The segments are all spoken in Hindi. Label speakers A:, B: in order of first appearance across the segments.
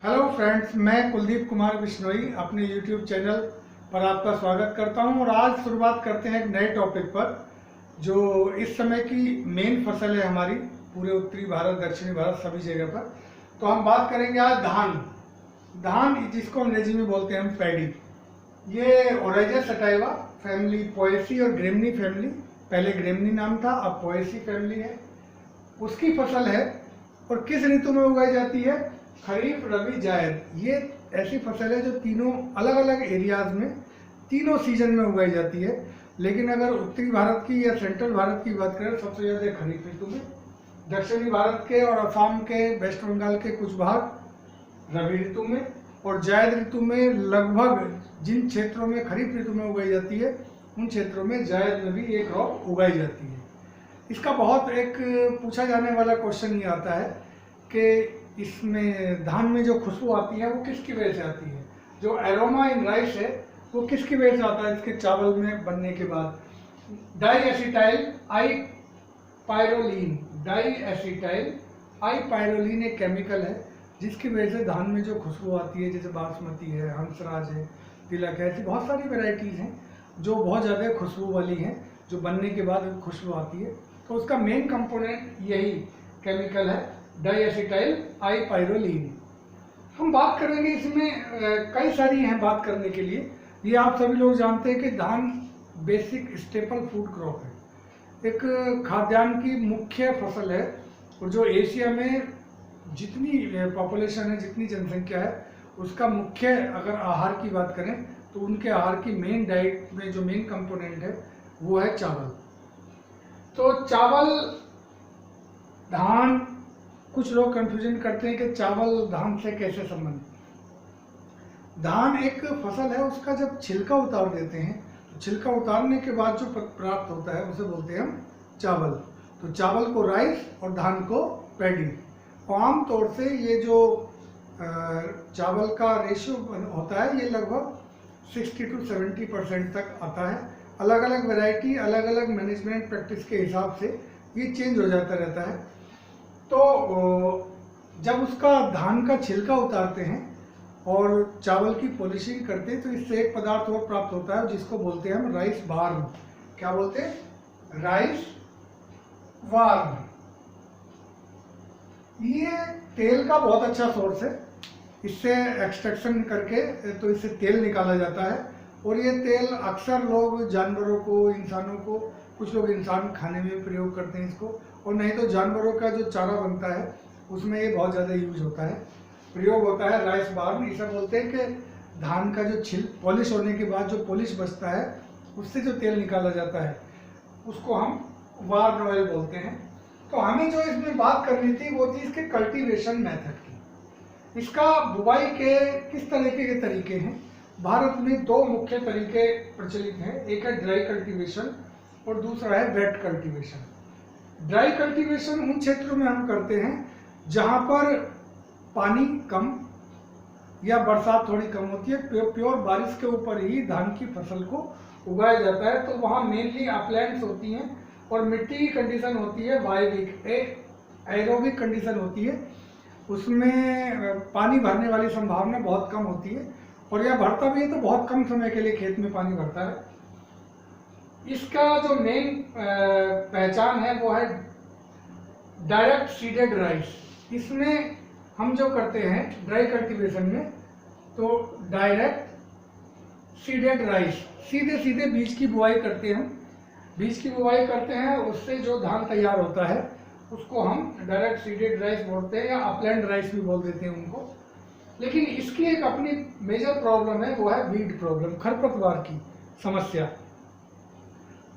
A: हेलो फ्रेंड्स, मैं कुलदीप कुमार बिश्नोई अपने यूट्यूब चैनल पर आपका स्वागत करता हूं और आज शुरुआत करते हैं एक नए टॉपिक पर जो इस समय की मेन फसल है हमारी पूरे उत्तरी भारत, दक्षिणी भारत सभी जगह पर। तो हम बात करेंगे आज धान जिसको अंग्रेजी में बोलते हैं हम पैडी। ये ओराइजा सटाइवा फैमिली, पोएसी और ग्रेमनी फैमिली, पहले ग्रेमनी नाम था, अब पोएसी फैमिली है, उसकी फसल है। और किस ऋतु में उगाई जाती है? खरीफ, रबी, जायद। ये ऐसी फसल है जो तीनों अलग अलग एरियाज में तीनों सीजन में उगाई जाती है। लेकिन अगर उत्तरी भारत की या सेंट्रल भारत की बात करें, सबसे ज़्यादा खरीफ ऋतु में, दक्षिणी भारत के और असम के, वेस्ट बंगाल के कुछ भाग रबी ऋतु में, और जायद ऋतु में लगभग जिन क्षेत्रों में खरीफ ऋतु में उगाई जाती है उन क्षेत्रों में जायद में भी ये क्रॉप उगाई जाती है। इसका बहुत एक पूछा जाने वाला क्वेश्चन ये आता है कि इसमें धान में जो खुशबू आती है वो किसकी वजह से आती है? जो एरोमा इन राइस है वो किसकी वजह से आता है? इसके चावल में बनने के बाद डाईएसिटाइल आई पायरोलीन एक केमिकल है जिसकी वजह से धान में जो खुशबू आती है, जैसे बासमती है, हंसराज है, तिलक है, ऐसी बहुत सारी वेराइटीज़ हैं जो बहुत ज़्यादा खुशबू वाली हैं, जो बनने के बाद खुशबू आती है। तो उसका मेन कंपोनेंट यही केमिकल है, डाईएसिटाइल आई पायरोलीन। हम बात करेंगे, इसमें कई सारी हैं बात करने के लिए। ये आप सभी लोग जानते हैं कि धान बेसिक स्टेपल फूड क्रॉप है, एक खाद्यान्न की मुख्य फसल है। और जो एशिया में जितनी पॉपुलेशन है, जितनी जनसंख्या है, उसका मुख्य अगर आहार की बात करें तो उनके आहार की मेन डाइट में जो मेन कंपोनेंट है वो है चावल। तो चावल, धान, कुछ लोग कंफ्यूजन करते हैं कि चावल धान से कैसे संबंधित। धान एक फसल है, उसका जब छिलका उतार देते हैं तो छिलका उतारने के बाद जो प्राप्त होता है उसे बोलते हैं हम चावल। तो चावल को राइस और धान को पैडी। और आमतौर से ये जो चावल का रेशियो होता है ये लगभग 60 to 70% तक आता है। अलग अलग वैरायटी, अलग अलग मैनेजमेंट प्रैक्टिस के हिसाब से ये चेंज हो जाता रहता है। तो जब उसका धान का छिलका उतारते हैं और चावल की पॉलिशिंग करते हैं तो इससे एक पदार्थ और प्राप्त होता है जिसको बोलते हैं हम राइस बार्न। क्या बोलते हैं? राइस बार्न। ये तेल का बहुत अच्छा सोर्स है, इससे एक्सट्रैक्शन करके तो इससे तेल निकाला जाता है। और ये तेल अक्सर लोग जानवरों को, इंसानों को, कुछ लोग इंसान खाने में प्रयोग करते हैं इसको, और नहीं तो जानवरों का जो चारा बनता है उसमें ये बहुत ज़्यादा यूज होता है, प्रयोग होता है राइस बार्न। इसे बोलते हैं कि धान का जो पॉलिश होने के बाद जो पॉलिश बचता है उससे जो तेल निकाला जाता है उसको हम बार्न ऑयल बोलते हैं। तो हमें जो इसमें बात करनी थी वो थी इसके कल्टीवेशन मेथड की। इसका बुवाई के किस तरीके के तरीके हैं? भारत में दो मुख्य तरीके प्रचलित हैं, एक है ड्राई कल्टीवेशन और दूसरा है वेट कल्टीवेशन। ड्राई कल्टीवेशन उन क्षेत्रों में हम करते हैं जहां पर पानी कम या बरसात थोड़ी कम होती है, प्योर बारिश के ऊपर ही धान की फसल को उगाया जाता है। तो वहाँ मेनली अपलैंड्स होती हैं और मिट्टी की कंडीशन होती है वायविक, एरोबिक कंडीशन होती है, उसमें पानी भरने वाली संभावना बहुत कम होती है, और यह भरता भी है तो बहुत कम समय के लिए खेत में पानी भरता है। इसका जो मेन पहचान है वो है डायरेक्ट सीडेड राइस। इसमें हम जो करते हैं ड्राई कल्टीवेशन में, तो डायरेक्ट सीडेड राइस, सीधे सीधे बीज की बुआई करते हैं। हम बीज की बुआई करते हैं, उससे जो धान तैयार होता है उसको हम डायरेक्ट सीडेड राइस बोलते हैं, या अपलैंड राइस भी बोल देते हैं उनको। लेकिन इसकी एक अपनी मेजर प्रॉब्लम है, वो है वीड प्रॉब्लम, खरपतवार की समस्या।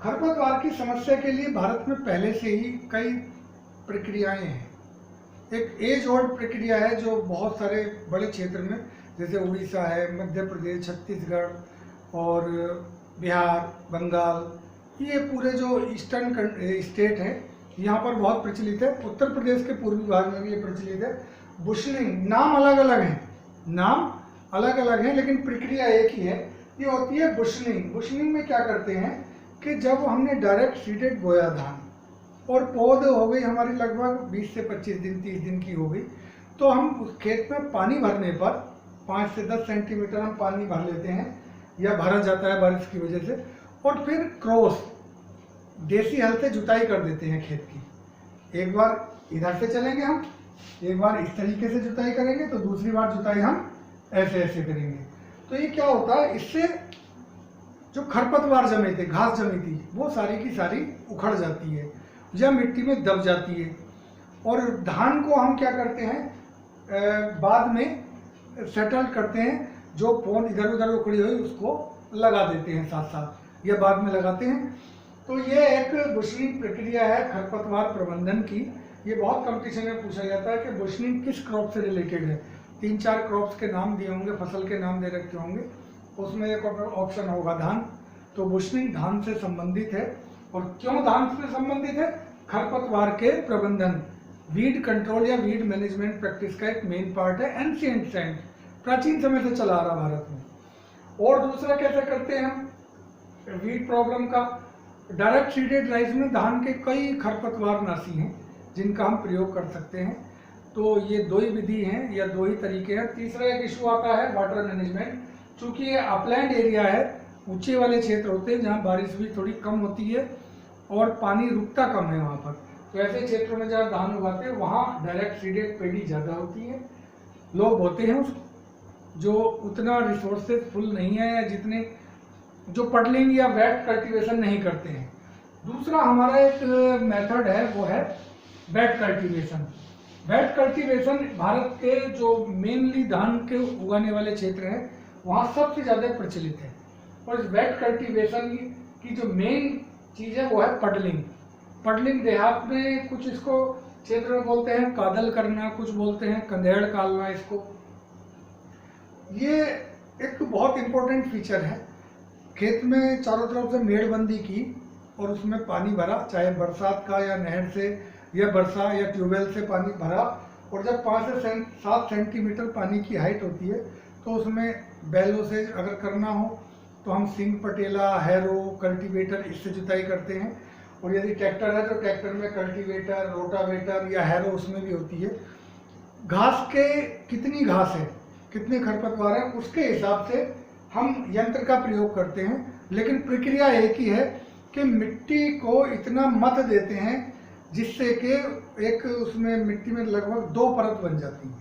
A: खरपतवार की समस्या के लिए भारत में पहले से ही कई प्रक्रियाएं हैं। एक एज ओल्ड प्रक्रिया है जो बहुत सारे बड़े क्षेत्र में, जैसे उड़ीसा है, मध्य प्रदेश, छत्तीसगढ़ और बिहार, बंगाल, ये पूरे जो ईस्टर्न स्टेट हैं यहाँ पर बहुत प्रचलित है। उत्तर प्रदेश के पूर्वी भाग में भी ये प्रचलित है। बुशनिंग, नाम अलग अलग हैं लेकिन प्रक्रिया एक ही है। ये होती है बुशनिंग। बुशनिंग में क्या करते हैं कि जब हमने डायरेक्ट सीडेड बोया धान और पौध हो गई हमारी लगभग 20 से 25 दिन, 30 दिन की हो गई, तो हम उस खेत में पानी भरने पर 5 से 10 सेंटीमीटर हम पानी भर लेते हैं या भरा जाता है बारिश की वजह से, और फिर क्रॉस देसी हल से जुताई कर देते हैं खेत की। एक बार इधर से चलेंगे हम, एक बार इस तरीके से जुताई करेंगे, तो दूसरी बार जुताई हम ऐसे ऐसे करेंगे। तो ये क्या होता है, इससे जो खरपतवार जमे थे, घास जमी थी, वो सारी की सारी उखड़ जाती है या मिट्टी में दब जाती है। और धान को हम क्या करते हैं, बाद में सेटल करते हैं, जो पोन इधर उधर उखड़ी हुई उसको लगा देते हैं साथ साथ, या बाद में लगाते हैं। तो ये एक बुशनिंग प्रक्रिया है खरपतवार प्रबंधन की। ये बहुत कंपटीशन में पूछा जाता है कि बुशनिंग किस क्रॉप से रिलेटेड है। 3-4 क्रॉप्स के नाम दिए होंगे, फसल के नाम दे रखे होंगे, उसमें एक ऑप्शन होगा धान। तो बुशनिंग धान से संबंधित है। और क्यों धान से संबंधित है? खरपतवार के प्रबंधन, वीड कंट्रोल या वीड मैनेजमेंट प्रैक्टिस का एक मेन पार्ट है। एंशिएंट टाइम, प्राचीन समय से चला आ रहा भारत में। और दूसरा कैसे करते हैं हम वीड प्रॉब्लम का? डायरेक्ट सीडेड राइस में धान के कई खरपतवार नाशी हैं जिनका हम प्रयोग कर सकते हैं। तो ये 2 ही विधि हैं या 2 ही तरीके हैं। तीसरा एक इशू आता है वाटर मैनेजमेंट। चूँकि ये अपलैंड एरिया है, ऊंचे वाले क्षेत्र होते हैं जहाँ बारिश भी थोड़ी कम होती है और पानी रुकता कम है वहाँ पर। तो ऐसे क्षेत्रों में जहाँ धान उगाते हैं वहाँ डायरेक्ट सीडेड पेड़ी ज़्यादा होती है, लोग बोते हैं उसको, जो उतना रिसोर्सेज फुल नहीं है या जितने जो पडलिंग या वेट कल्टीवेशन नहीं करते हैं। दूसरा हमारा एक मेथड है, वो है wet cultivation. Wet cultivation Bharat के जो मेनली धान के उगाने वाले क्षेत्र हैं वहाँ सबसे ज़्यादा प्रचलित है। और इस वेट कल्टीवेशन की जो मेन चीज़ है वो है पडलिंग। पडलिंग देहात में कुछ इसको क्षेत्र में बोलते हैं कादल करना, कुछ बोलते हैं कंधेड़ कालना इसको। ये एक बहुत इम्पोर्टेंट फीचर है। खेत में चारों तरफ से मेड़बंदी की और उसमें पानी भरा, चाहे बरसात का या नहर से या वर्षा या ट्यूबवेल से पानी भरा, और जब 5 से 7 सेंटीमीटर पानी की हाइट होती है तो उसमें बैलों से अगर करना हो तो हम सिंग पटेला, हैरो, कल्टीवेटर इससे जुताई करते हैं। और यदि ट्रैक्टर है तो ट्रैक्टर में कल्टीवेटर, रोटावेटर या हैरो उसमें भी होती है। घास के कितनी घास है, कितने खरपतवार हैं, उसके हिसाब से हम यंत्र का प्रयोग करते हैं। लेकिन प्रक्रिया एक ही है कि मिट्टी को इतना मत देते हैं जिससे कि एक उसमें मिट्टी में लगभग 2 परत बन जाती है,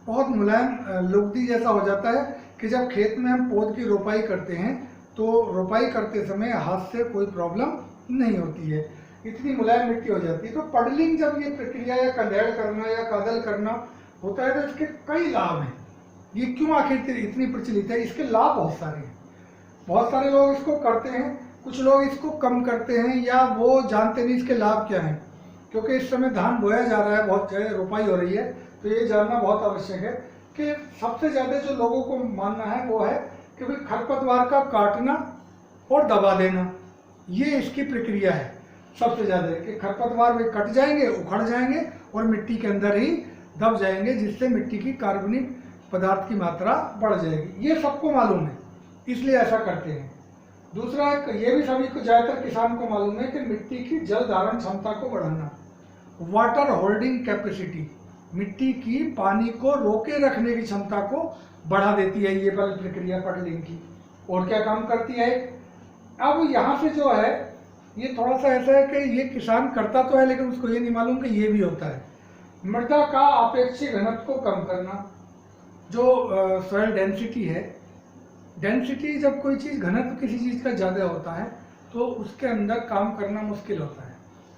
A: बहुत मुलायम लुगदी जैसा हो जाता है कि जब खेत में हम पौध की रोपाई करते हैं तो रोपाई करते समय हाथ से कोई प्रॉब्लम नहीं होती है, इतनी मुलायम मिट्टी हो जाती है। तो पडलिंग जब ये प्रक्रिया या कंधेड़ करना या कादल करना होता है तो इसके कई लाभ हैं। ये क्यों आखिर इतनी प्रचलित है? इसके लाभ बहुत सारे हैं। बहुत सारे लोग इसको करते हैं, कुछ लोग इसको कम करते हैं या वो जानते नहीं इसके लाभ क्या हैं। क्योंकि इस समय धान बोया जा रहा है, बहुत जगह रोपाई हो रही है, तो ये जानना बहुत आवश्यक है कि सबसे ज़्यादा जो लोगों को मानना है वो है कि भाई खरपतवार का काटना और दबा देना, ये इसकी प्रक्रिया है सबसे ज़्यादा, कि खरपतवार में कट जाएंगे, उखड़ जाएंगे और मिट्टी के अंदर ही दब जाएंगे, जिससे मिट्टी की कार्बनिक पदार्थ की मात्रा बढ़ जाएगी। ये सबको मालूम है, इसलिए ऐसा करते हैं। दूसरा ये भी सभी को, ज़्यादातर किसान को मालूम है कि मिट्टी की जल धारण क्षमता को बढ़ाना, वाटर होल्डिंग कैपेसिटी, मिट्टी की पानी को रोके रखने की क्षमता को बढ़ा देती है ये वाली प्रक्रिया पडलिंग की। और क्या काम करती है? अब यहाँ से जो है ये थोड़ा सा ऐसा है कि ये किसान करता तो है लेकिन उसको ये नहीं मालूम कि ये भी होता है। मृदा का अपेक्षित घनत्व को कम करना, जो सॉइल डेंसिटी है, डेंसिटी जब कोई चीज़, घनत्व किसी चीज़ का ज़्यादा होता है तो उसके अंदर काम करना मुश्किल होता है।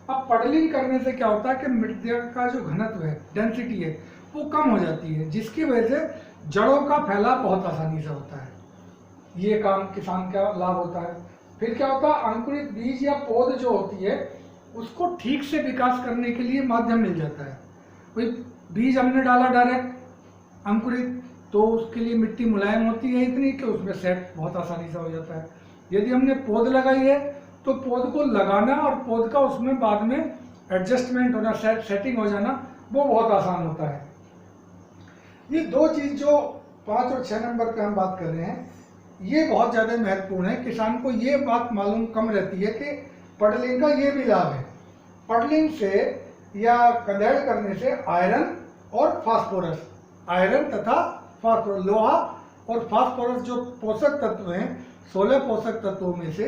A: अब पडलिंग करने से क्या होता है कि मृदा का जो घनत्व है, डेंसिटी है, वो कम हो जाती है, जिसकी वजह से जड़ों का फैलाव बहुत आसानी से होता है। ये काम किसान का लाभ होता है। फिर क्या होता है, अंकुरित बीज या पौध जो होती है उसको ठीक से विकास करने के लिए माध्यम मिल जाता है। कोई बीज हमने डाला डायरेक्ट अंकुरित, तो उसके लिए मिट्टी मुलायम होती है इतनी कि उसमें सेट बहुत आसानी से हो जाता है। यदि हमने पौध लगाई है तो पौध को लगाना और पौध का उसमें बाद में एडजस्टमेंट होना, सेटिंग हो जाना, वो बहुत आसान होता है। ये 2 चीज़ जो 5 और 6 नंबर पे हम बात कर रहे हैं, ये बहुत ज़्यादा महत्वपूर्ण है। किसान को ये बात मालूम कम रहती है कि पडलिंग का ये भी लाभ है। पडलिंग से या कंधेड़ करने से आयरन और फास्फोरस, आयरन तथा फास्फोरस, लोहा और फास्फोरस जो पोषक तत्व हैं, 16 पोषक तत्वों में से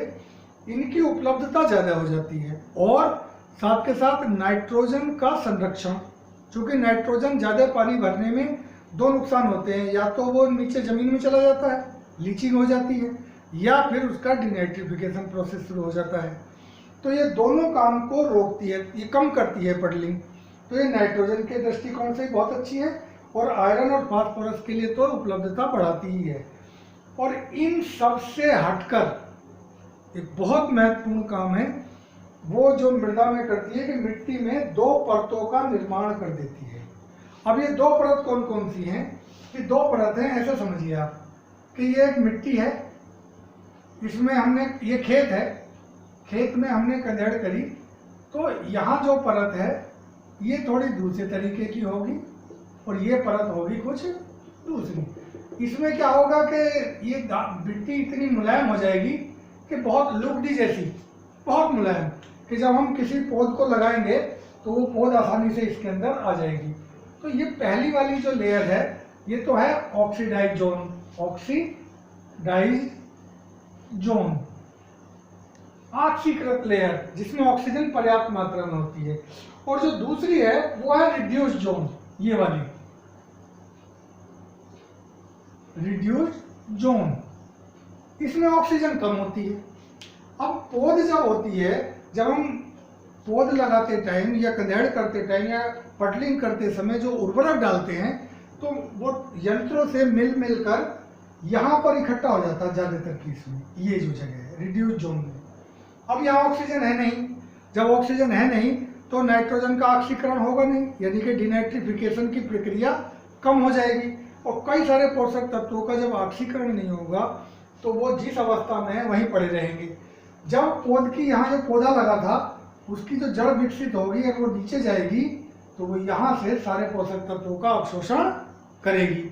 A: इनकी उपलब्धता ज़्यादा हो जाती है। और साथ के साथ नाइट्रोजन का संरक्षण, चूँकि नाइट्रोजन ज़्यादा पानी भरने में दो नुकसान होते हैं, या तो वो नीचे ज़मीन में चला जाता है, लीचिंग हो जाती है, या फिर उसका डिनाइट्रिफिकेशन प्रोसेस शुरू हो जाता है। तो ये दोनों काम को रोकती है, ये कम करती है पडलिंग। तो ये नाइट्रोजन के दृष्टिकोण से बहुत अच्छी है, और आयरन और फास्फोरस के लिए तो उपलब्धता बढ़ाती ही है। और इन सब से हटकर एक बहुत महत्वपूर्ण काम है वो जो मृदा में करती है कि मिट्टी में 2 परतों का निर्माण कर देती है। अब ये 2 परत कौन कौन सी हैं? ये 2 परत हैं, ऐसा समझिए आप कि ये एक मिट्टी है, इसमें हमने, ये खेत है, खेत में हमने कंधेड़ करी, तो यहाँ जो परत है ये थोड़ी दूसरे तरीके की होगी और ये परत होगी कुछ दूसरी। इसमें क्या होगा कि ये मिट्टी इतनी मुलायम हो जाएगी कि बहुत लुगदी जैसी, बहुत मुलायम, कि जब हम किसी पौध को लगाएंगे तो वो पौध आसानी से इसके अंदर आ जाएगी। तो ये पहली वाली जो लेयर है ये तो है ऑक्सीडाइज जोन, ऑक्सीडाइज जोन, ऑक्सीकृत लेयर जिसमें ऑक्सीजन पर्याप्त मात्रा में होती है। और जो दूसरी है वो है रिड्यूस जोन, ये वाली रिड्यूस जोन, इसमें ऑक्सीजन कम होती है। अब पौध जब होती है, जब हम पौध लगाते टाइम या कंधेड़ करते टाइम या पटलिंग करते समय जो उर्वरक डालते हैं तो वो यंत्रों से मिल कर यहाँ पर इकट्ठा हो जाता है ज़्यादातर केस में, ये जो जगह है रिड्यूस जोन में। अब यहाँ ऑक्सीजन है नहीं, जब ऑक्सीजन है नहीं तो नाइट्रोजन का ऑक्सीकरण होगा नहीं, यानी कि डिनाइट्रिफिकेशन की प्रक्रिया कम हो जाएगी। और कई सारे पोषक तत्वों का जब ऑक्सीकरण नहीं होगा तो वो जिस अवस्था में है वहीं पड़े रहेंगे। जब पौध की, यहाँ जो पौधा लगा था उसकी जो जड़ विकसित होगी और वो नीचे जाएगी तो वो यहाँ से सारे पोषक तत्वों का अवशोषण करेगी।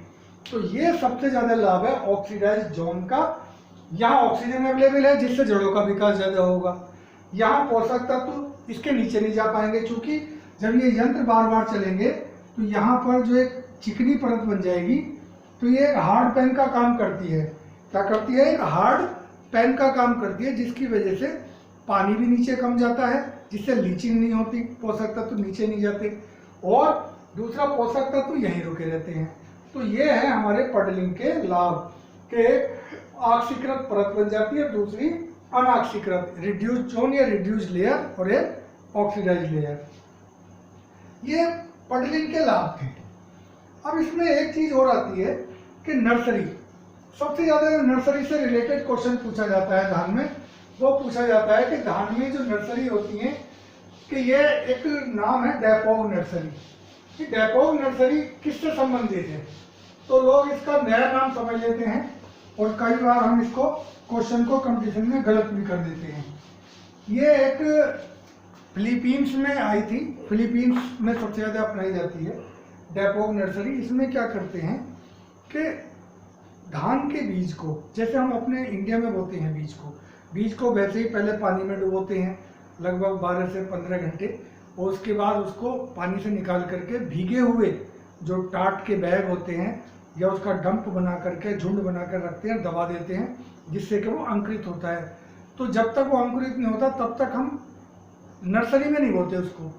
A: तो ये सबसे ज़्यादा लाभ है ऑक्सीडाइज जोन का। यहाँ ऑक्सीजन अवेलेबल है जिससे जड़ों का विकास ज़्यादा होगा। यहाँ पोषक तत्व इसके नीचे नहीं जा पाएंगे, क्योंकि जब ये यंत्र बार बार चलेंगे तो यहाँ पर जो एक चिकनी परत बन जाएगी, तो ये एक हार्ड पेन का काम करती है। क्या करती है? एक हार्ड पेन का काम करती है, जिसकी वजह से पानी भी नीचे कम जाता है, जिससे लीचिंग नहीं होती, पोषक तत्व नीचे नहीं जाते, और दूसरा पोषक तत्व यहीं रुके रहते हैं। तो ये है हमारे पडलिंग के लाभ के ऑक्सीकृत परत बन जाती है, दूसरी अनऑक्सीकृत रिड्यूस जोन या रिड्यूस लेयर और एक ऑक्सीडाइज लेयर। ये पडलिंग के लाभ थे। अब इसमें एक चीज और आती है कि नर्सरी, सबसे ज्यादा नर्सरी से रिलेटेड क्वेश्चन पूछा जाता है धान में। वो पूछा जाता है कि धान में जो नर्सरी होती है कि ये एक नाम है डेपोग नर्सरी, कि डेपोग नर्सरी किससे संबंधित है। तो लोग इसका नया नाम समझ लेते हैं और कई बार हम इसको क्वेश्चन को कंपटीशन में गलत भी कर देते हैं। ये एक फिलीपींस में आई थी, फिलीपींस में सबसे ज़्यादा अपनाई जाती है डेपोग नर्सरी। इसमें क्या करते हैं कि धान के बीज को, जैसे हम अपने इंडिया में बोते हैं बीज को वैसे ही पहले पानी में डुबोते हैं लगभग 12 से 15 घंटे, और उसके बाद उसको पानी से निकाल करके भीगे हुए जो टाट के बैग होते हैं या उसका डंप बना करके झुंड बना कर रखते हैं, दबा देते हैं, जिससे कि वो अंकुरित होता है। तो जब तक वो अंकुरित नहीं होता तब तक हम नर्सरी में नहीं बोते, उसको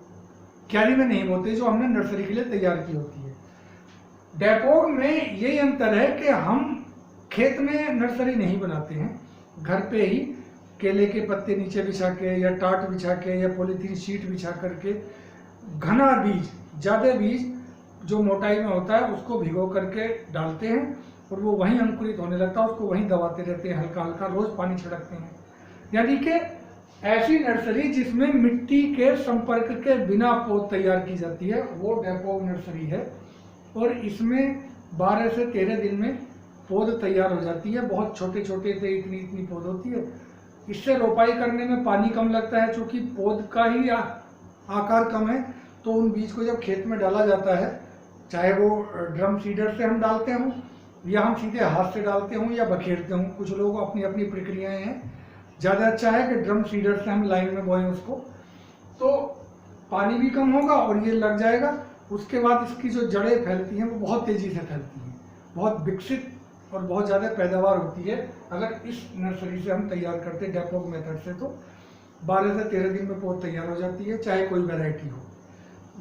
A: क्यारी में नहीं बोते जो हमने नर्सरी के लिए तैयार की होती है। डेपोग में यही अंतर है कि हम खेत में नर्सरी नहीं बनाते हैं, घर पे ही केले के पत्ते नीचे बिछा के या टाट बिछा के या पॉलीथीन शीट बिछा करके घना बीज, ज़्यादा बीज जो मोटाई में होता है उसको भिगो करके डालते हैं और वो वहीं अंकुरित होने लगता है, उसको वहीं दबाते रहते हैं हल्का हल्का, रोज पानी छिड़कते हैं। यानी कि ऐसी नर्सरी जिसमें मिट्टी के संपर्क के बिना पौध तैयार की जाती है वो डेपोग नर्सरी है। और इसमें 12 से 13 दिन में पौध तैयार हो जाती है, बहुत छोटे छोटे से इतनी पौध होती है। इससे रोपाई करने में पानी कम लगता है, क्योंकि पौध का ही आकार कम है। तो उन बीज को जब खेत में डाला जाता है, चाहे वो ड्रम सीडर से हम डालते हों या हम सीधे हाथ से डालते हों या बखेरते हों, कुछ लोगों अपनी अपनी प्रक्रियाएं हैं। ज़्यादा अच्छा है कि ड्रम सीडर से हम लाइन में बोएं उसको, तो पानी भी कम होगा और ये लग जाएगा उसके बाद इसकी जो जड़ें फैलती हैं वो बहुत तेज़ी से फैलती हैं, बहुत विकसित और बहुत ज़्यादा पैदावार होती है अगर इस नर्सरी से हम तैयार करते हैं डेपोक मेथड से। तो 12 से 13 दिन में पौध तैयार हो जाती है, चाहे कोई वैरायटी हो।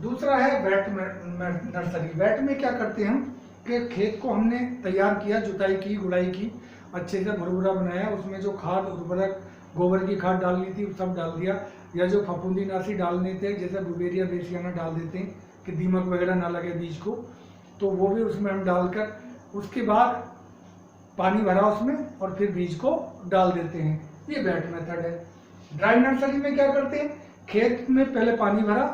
A: दूसरा है वेट नर्सरी। वेट में क्या करते हैं हम कि खेत को हमने तैयार किया, जुताई की, गुड़ाई की, अच्छे से भुरभुरा बनाया, उसमें जो खाद उर्वरक गोबर की खाद डालनी थी सब डाल दिया, या जो फफूंदीनाशी डालने थे जैसे बुबेरिया बेसियाना डाल देते हैं कि दीमक वगैरह ना लगे बीज को, तो वो भी उसमें हम डालकर उसके बाद पानी भरा उसमें और फिर बीज को डाल देते हैं। ये वेट मेथड है। ड्राई नर्सरी में क्या करते हैं, खेत में पहले पानी भरा,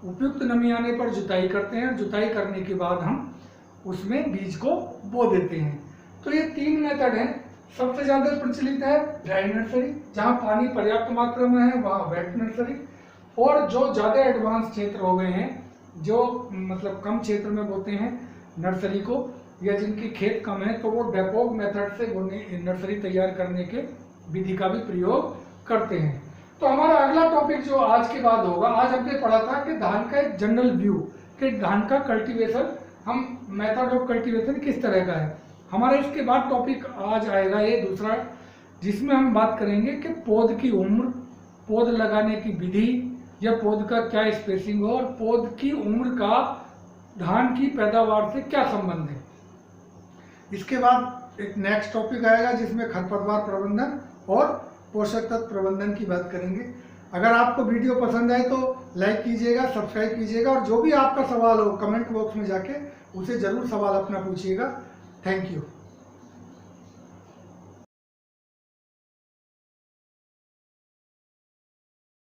A: उपयुक्त नमी आने पर जुताई करते हैं, जुताई करने के बाद हम उसमें बीज को बो देते हैं। तो ये 3 मेथड हैं। सबसे ज़्यादा प्रचलित है ड्राई नर्सरी, जहाँ पानी पर्याप्त मात्रा में है वहाँ वेट नर्सरी, और जो ज़्यादा एडवांस क्षेत्र हो गए हैं, जो मतलब कम क्षेत्र में बोते हैं नर्सरी को, या जिनकी खेत कम है, तो वो डेपोक मेथड से वो नर्सरी तैयार करने के विधि का भी प्रयोग करते हैं। तो हमारा अगला टॉपिक जो आज के बाद होगा, आज हमने पढ़ा था कि धान का एक जनरल व्यू, कि धान का कल्टीवेशन, हम मेथड ऑफ कल्टीवेशन किस तरह का है। हमारा इसके बाद टॉपिक आज आएगा ये दूसरा, जिसमें हम बात करेंगे कि पौध की उम्र, पौध लगाने की विधि, या पौध का क्या स्पेसिंग हो, और पौध की उम्र का धान की पैदावार से क्या संबंध है। इसके बाद एक नेक्स्ट टॉपिक आएगा जिसमें खरपतवार प्रबंधन और पोषक तत्व प्रबंधन की बात करेंगे। अगर आपको वीडियो पसंद आए तो लाइक कीजिएगा, सब्सक्राइब कीजिएगा, और जो भी आपका सवाल हो कमेंट बॉक्स में जाके उसे जरूर सवाल अपना पूछिएगा। Thank you.